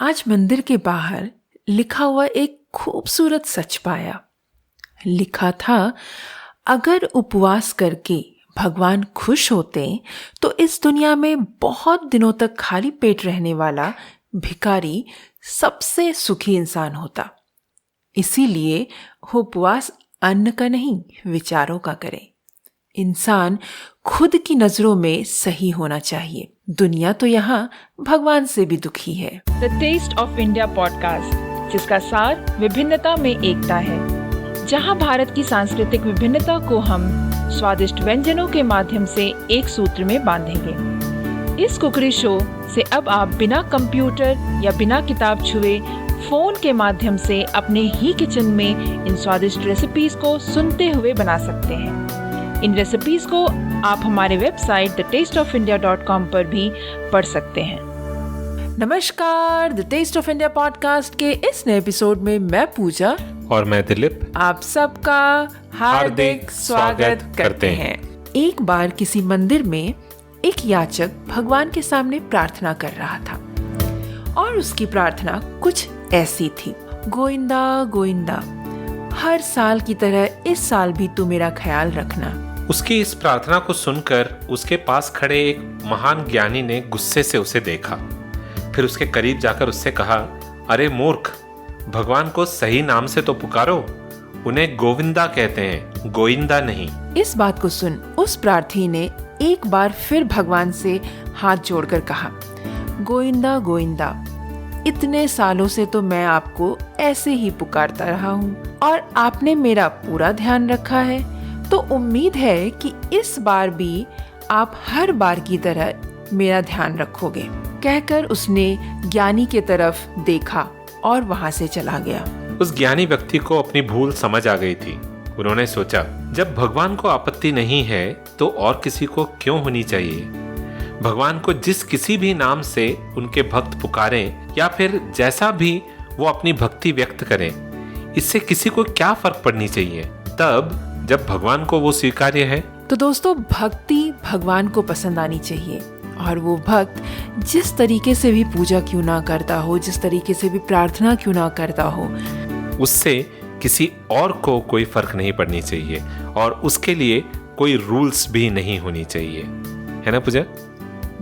आज मंदिर के बाहर लिखा हुआ एक खूबसूरत सच पाया। लिखा था, अगर उपवास करके भगवान खुश होते तो इस दुनिया में बहुत दिनों तक खाली पेट रहने वाला भिखारी सबसे सुखी इंसान होता। इसीलिए उपवास अन्न का नहीं, विचारों का करे। इंसान खुद की नजरों में सही होना चाहिए। दुनिया तो यहाँ भगवान से भी दुखी है। The taste of India podcast, जिसका सार विभिन्नता में एकता है, जहाँ भारत की सांस्कृतिक विभिन्नता को हम स्वादिष्ट व्यंजनों के माध्यम से एक सूत्र में बांधेंगे। इस कुकरी शो से अब आप बिना कंप्यूटर या बिना किताब छुए फोन के माध्यम से अपने ही किचन में इन स्वादिष्ट रेसिपीज को सुनते हुए बना सकते हैं। इन रेसिपीज को आप हमारे वेबसाइट thetasteofindia.com पर भी पढ़ सकते हैं। नमस्कार, the taste of India podcast के इस नए एपिसोड में मैं पूजा और मैं दिलीप आप सबका हार्दिक स्वागत करते हैं। एक बार किसी मंदिर में एक याचक भगवान के सामने प्रार्थना कर रहा था और उसकी प्रार्थना कुछ ऐसी थी, गोविंदा गोविंदा, हर साल की तरह इस साल भी तू मेरा ख्याल रखना। उसकी इस प्रार्थना को सुनकर उसके पास खड़े एक महान ज्ञानी ने गुस्से से उसे देखा। फिर उसके करीब जाकर उससे कहा, अरे मूर्ख, भगवान को सही नाम से तो पुकारो। उन्हें गोविंदा कहते हैं, गोविंदा नहीं। इस बात को सुन उस प्रार्थी ने एक बार फिर भगवान से हाथ जोड़कर कहा, गोविंदा गोविंदा, इतने सालों से तो मैं आपको ऐसे ही पुकारता रहा हूँ और आपने मेरा पूरा ध्यान रखा है, तो उम्मीद है कि इस बार भी आप हर बार की तरह मेरा ध्यान रखोगे। कहकर उसने ज्ञानी के तरफ देखा और वहां से चला गया। उस ज्ञानी व्यक्ति को अपनी भूल समझ आ गई थी। उन्होंने सोचा, जब भगवान को आपत्ति नहीं है तो और किसी को क्यों होनी चाहिए। भगवान को जिस किसी भी नाम से उनके भक्त पुकारें या फिर जैसा भी वो अपनी भक्ति व्यक्त करें, इससे किसी को क्या फर्क पड़नी चाहिए तब जब भगवान को वो स्वीकार्य है। तो दोस्तों, भक्ति भगवान को पसंद आनी चाहिए और वो भक्त जिस तरीके से भी पूजा क्यों ना करता हो, जिस तरीके से भी प्रार्थना क्यों ना करता हो, उससे किसी और को कोई फर्क नहीं पड़नी चाहिए और उसके लिए कोई रूल्स भी नहीं होनी चाहिए, है ना पूजा?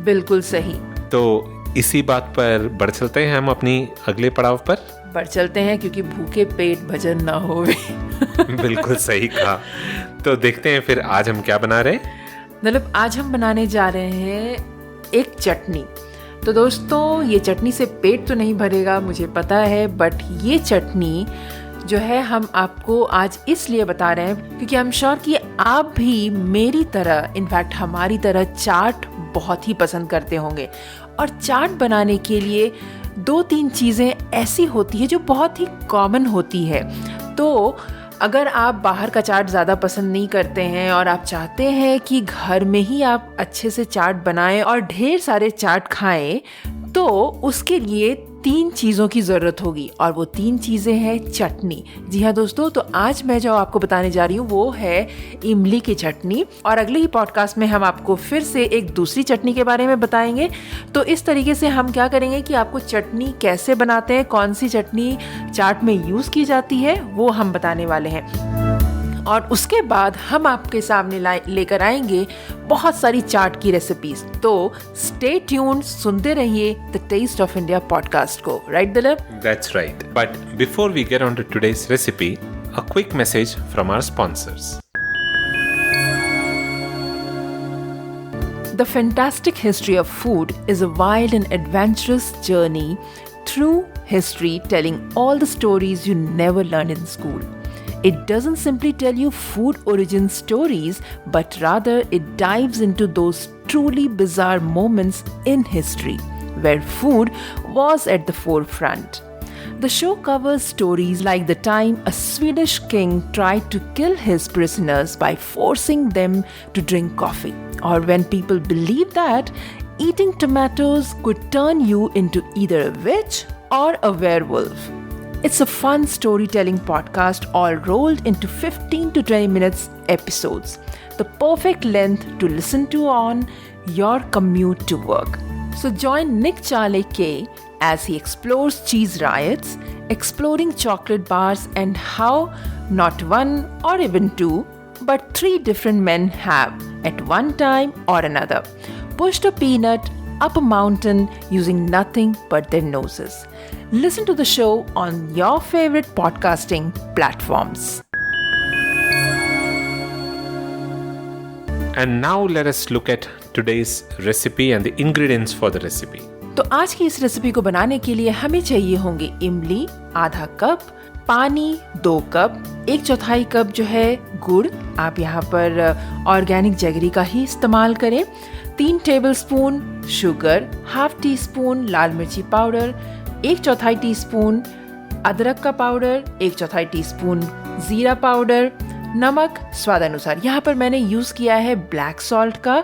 बिल्कुल सही। तो इसी बात पर बढ़ चलते हैं हम अपनी अगले पड़ाव पर। बढ़ चलते हैं क्योंकि भूखे पेट भजन ना होवे। बिल्कुल सही कहा। तो देखते हैं फिर आज हम क्या बना रहे हैं। मतलब आज हम बनाने जा रहे हैं एक चटनी। तो दोस्तों, ये चटनी से पेट तो नहीं भरेगा, मुझे पता है, बट ये चटनी जो है हम आपको आज इसलिए बता रहे हैं क्योंकि आई एम श्योर कि आप भी मेरी तरह, इनफैक्ट हमारी तरह चाट बहुत ही पसंद करते होंगे। और चाट बनाने के लिए 2-3 चीज़ें ऐसी होती है जो बहुत ही कॉमन होती है। तो अगर आप बाहर का चाट ज़्यादा पसंद नहीं करते हैं और आप चाहते हैं कि घर में ही आप अच्छे से चाट बनाएं और ढेर सारे चाट खाएं, तो उसके लिए 3 चीज़ों की ज़रूरत होगी और वो 3 चीज़ें हैं चटनी। जी हाँ दोस्तों, तो आज मैं जो आपको बताने जा रही हूँ वो है इमली की चटनी और अगले ही पॉडकास्ट में हम आपको फिर से एक दूसरी चटनी के बारे में बताएंगे। तो इस तरीके से हम क्या करेंगे कि आपको चटनी कैसे बनाते हैं, कौन सी चटनी चाट में यूज़ की जाती है, वो हम बताने वाले हैं। और उसके बाद हम आपके सामने लेकर आएंगे बहुत सारी चाट की रेसिपीज। तो स्टे ट्यून्ड, सुनते रहिए the taste of India podcast को। Right Dilip? That's right. But before we get on to today's recipe, a quick message from our sponsors. The fantastic history of food is a wild and adventurous journey through history, telling all the stories you never learned in school. It doesn't simply tell you food origin stories, but rather it dives into those truly bizarre moments in history where food was at the forefront. The show covers stories like the time a Swedish king tried to kill his prisoners by forcing them to drink coffee, or when people believed that eating tomatoes could turn you into either a witch or a werewolf. It's a fun storytelling podcast all rolled into 15 to 20 minutes episodes, the perfect length to listen to on your commute to work. So join Nick Charleke as he explores cheese riots, exploring chocolate bars, and how not one or even two, but 3 different men have, at one time or another, pushed a peanut up a mountain using nothing but their noses. Listen to the show on your favorite podcasting platforms. And now let us look at today's recipe and the ingredients for the recipe. तो आज की इस recipe को बनाने के लिए हमें चाहिए होंगे इमली आधा कप, पानी 2 कप, 1/4 कप जो है गुड़, आप यहाँ पर ऑर्गेनिक जैगरी का ही इस्तेमाल करें, 3 टेबलस्पून शुगर, ½ टीस्पून लाल मिर्ची पाउडर, 1/4 टीस्पून अदरक का पाउडर, 1/4 टीस्पून जीरा पाउडर, नमक स्वादानुसार। यहाँ पर मैंने यूज़ किया है ब्लैक सॉल्ट का,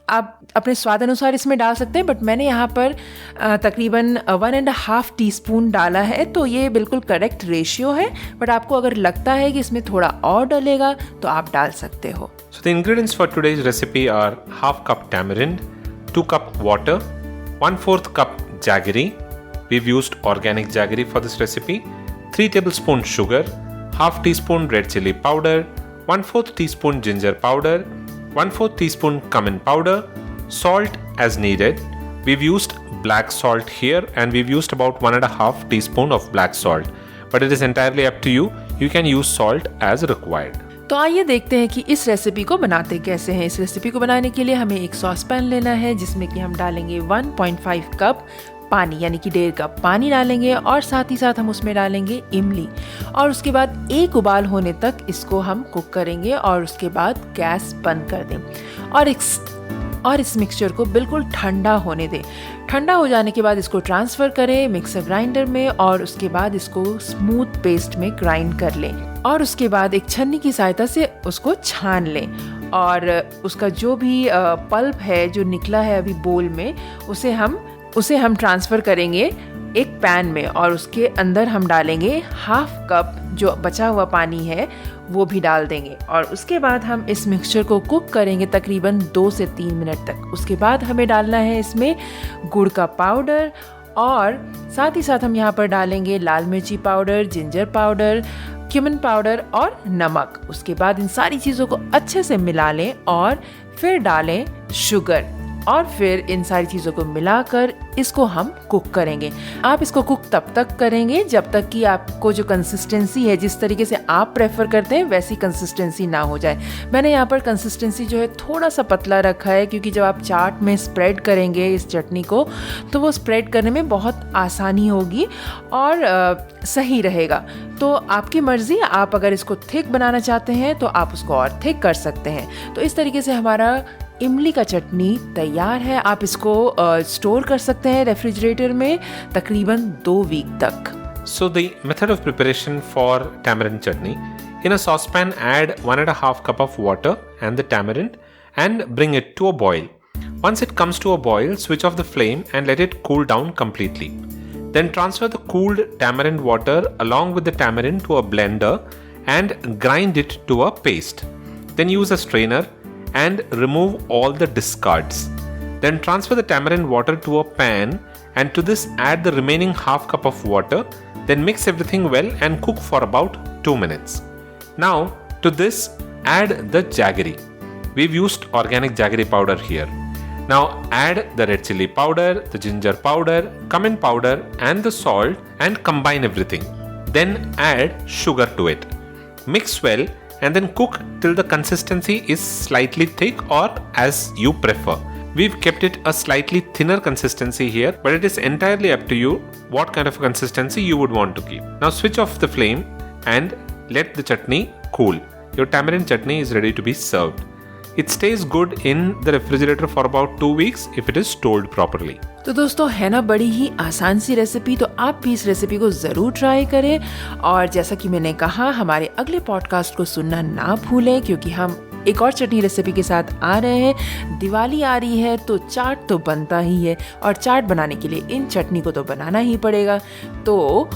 आप अपने स्वाद अनुसार इसमें डाल सकते हैं, बट मैंने यहाँ पर तकरीबन 1.5 टीस्पून डाला है, तो ये बिल्कुल करेक्ट रेशियो है। बट आपको अगर लगता है कि इसमें थोड़ा और डलेगा तो आप डाल सकते हो। So the ingredients for today's recipe are ½ cup tamarind, 2 cup water, 1/4 cup jaggery. We've used organic jaggery for this recipe. 3 tablespoon sugar, ½ teaspoon red chili powder, 1/4 teaspoon ginger powder, 1/4 teaspoon cumin powder, salt as needed. We've used black salt here and we've used about 1.5 teaspoon of black salt. But it is entirely up to you. You can use salt as required. तो आइए देखते हैं कि इस recipe को बनाते कैसे हैं। इस रेसिपी को बनाने के लिए हमें एक सॉस पैन लेना है जिसमें कि हम डालेंगे 1.5 कप पानी, यानी कि 1.5 कप पानी डालेंगे और साथ ही साथ हम उसमें डालेंगे इमली और उसके बाद एक उबाल होने तक इसको हम कुक करेंगे और उसके बाद गैस बंद कर दें और इस मिक्सचर को बिल्कुल ठंडा होने दें। ठंडा हो जाने के बाद इसको ट्रांसफ़र करें मिक्सर ग्राइंडर में और उसके बाद इसको स्मूथ पेस्ट में ग्राइंड कर लें और उसके बाद एक छन्नी की सहायता से उसको छान लें और उसका जो भी पल्प है जो निकला है अभी बोल में उसे हम ट्रांसफ़र करेंगे एक पैन में और उसके अंदर हम डालेंगे ½ कप जो बचा हुआ पानी है वो भी डाल देंगे और उसके बाद हम इस मिक्सचर को कुक करेंगे तकरीबन 2 से 3 मिनट तक। उसके बाद हमें डालना है इसमें गुड़ का पाउडर और साथ ही साथ हम यहाँ पर डालेंगे लाल मिर्ची powder, ginger powder, cumin powder और नमक। उसके बाद इन सारी चीज़ों को अच्छे से मिला लें और फिर डालें शुगर और फिर इन सारी चीज़ों को मिलाकर इसको हम कुक करेंगे। आप इसको कुक तब तक करेंगे जब तक कि आपको जो कंसिस्टेंसी है जिस तरीके से आप प्रेफर करते हैं वैसी कंसिस्टेंसी ना हो जाए। मैंने यहाँ पर कंसिस्टेंसी जो है थोड़ा सा पतला रखा है क्योंकि जब आप चाट में स्प्रेड करेंगे इस चटनी को तो वो स्प्रेड करने में बहुत आसानी होगी और सही रहेगा। तो आपकी मर्ज़ी, आप अगर इसको थिक बनाना चाहते हैं तो आप उसको और थिक कर सकते हैं। तो इस तरीके से हमारा इमली का चटनी तैयार है। आप इसको स्टोर कर सकते हैं रेफ्रिजरेटर में तकरीबन 2 वीक तक। So the method of preparation for tamarind chutney: in a saucepan add 1.5 cup of water and the tamarind and bring it to a boil. Once it comes to a boil, switch off the flame and let it cool down completely. Then transfer the cooled tamarind water along with the tamarind to a blender and grind it to a paste. Then use a strainer and remove all the discards. Then transfer the tamarind water to a pan and to this add the remaining ½ cup of water. Then mix everything well and cook for about 2 minutes. Now to this add the jaggery. We've used organic jaggery powder here. Now add the red chili powder, the ginger powder, cumin powder and the salt and combine everything. Then add sugar to it. Mix well and then cook till the consistency is slightly thick or as you prefer. We've kept it a slightly thinner consistency here, but it is entirely up to you what kind of consistency you would want to keep. Now switch off the flame and let the chutney cool. Your tamarind chutney is ready to be served. It stays good in the refrigerator for about 2 weeks if it is stored properly. तो दोस्तों है ना बड़ी ही आसान सी recipe, तो आप भी इस रेसिपी को ज़रूर ट्राई करें और जैसा कि मैंने कहा हमारे अगले पॉडकास्ट को सुनना ना भूलें क्योंकि हम एक और चटनी रेसिपी के साथ आ रहे हैं। दिवाली आ रही है तो चाट तो बनता ही है और चाट बनाने के लिए इन चटनी को तो बनाना ही पड़ेगा, तो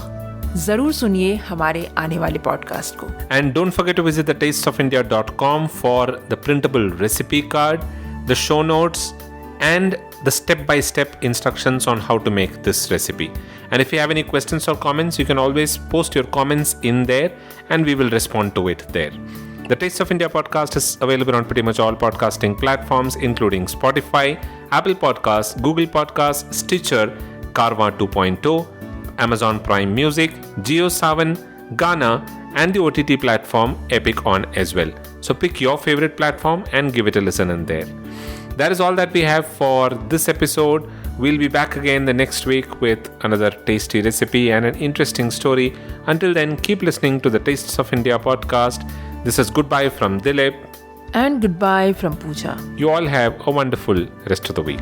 जरूर सुनिए हमारे आने वाले पॉडकास्ट को। And don't forget to visit thetasteofindia.com for the printable recipe card, the show notes and the step-by-step instructions on how to make this recipe. And if you have any questions or comments, you can always post your comments in there and we will respond to it there. The Taste of India podcast is available on pretty much all podcasting platforms, including Spotify, Apple Podcasts, Google Podcasts, Stitcher, Carvaan 2.0, Amazon Prime Music, JioSaavn, Gaana, and the OTT platform Epic On as well. So pick your favorite platform and give it a listen in there. That is all that we have for this episode. We'll be back again the next week with another tasty recipe and an interesting story. Until then, keep listening to the Tastes of India podcast. This is goodbye from Dilip. And goodbye from Pooja. You all have a wonderful rest of the week.